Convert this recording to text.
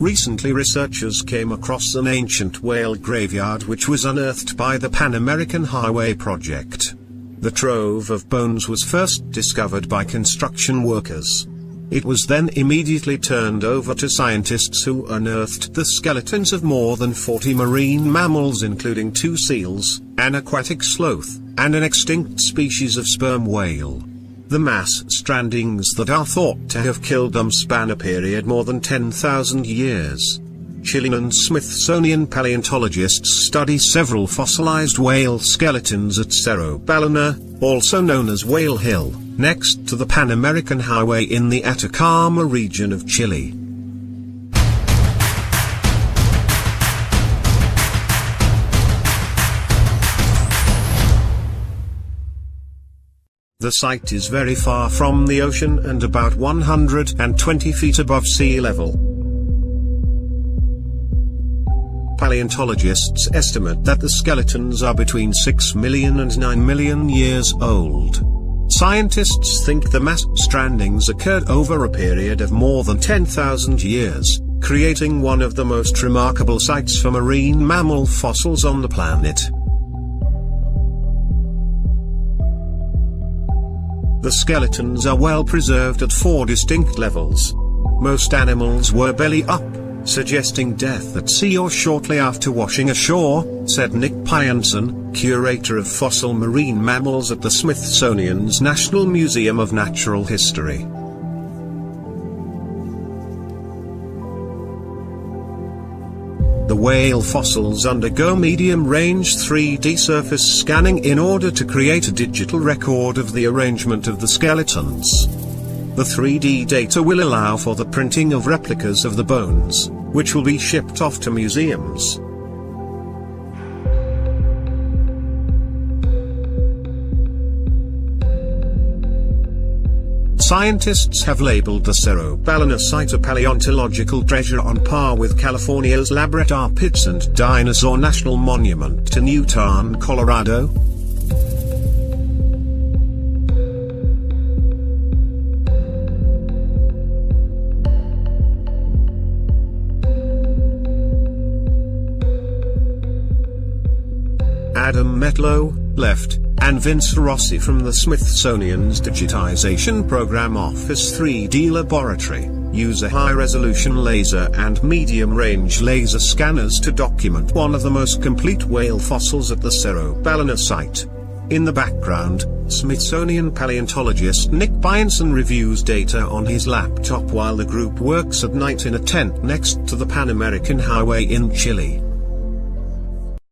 Recently researchers came across an ancient whale graveyard which was unearthed by the Pan American Highway Project. The trove of bones was first discovered by construction workers. It was then immediately turned over to scientists who unearthed the skeletons of more than 40 marine mammals including 2 seals, an aquatic sloth, and an extinct species of sperm whale. The mass strandings that are thought to have killed them span a period more than 10,000 years. Chilean and Smithsonian paleontologists study several fossilized whale skeletons at Cerro Ballena, also known as Whale Hill, next to the Pan American Highway in the Atacama region of Chile. The site is very far from the ocean and about 120 feet above sea level. Paleontologists estimate that the skeletons are between 6 million and 9 million years old. Scientists think the mass strandings occurred over a period of more than 10,000 years, creating one of the most remarkable sites for marine mammal fossils on the planet. The skeletons are well preserved at 4 distinct levels. Most animals were belly up, suggesting death at sea or shortly after washing ashore, said Nick Pyanson, curator of fossil marine mammals at the Smithsonian's National Museum of Natural History. The whale fossils undergo medium-range 3D surface scanning in order to create a digital record of the arrangement of the skeletons. The 3D data will allow for the printing of replicas of the bones, which will be shipped off to museums. Scientists have labeled the Cerro Ballena site a paleontological treasure on par with California's Labrador Pits and Dinosaur National Monument to Newton, Colorado. Adam Metlow, left, and Vince Rossi from the Smithsonian's Digitization Program Office 3D Laboratory, use a high-resolution laser and medium-range laser scanners to document one of the most complete whale fossils at the Cerro Ballena site. In the background, Smithsonian paleontologist Nick Pyanson reviews data on his laptop while the group works at night in a tent next to the Pan American Highway in Chile.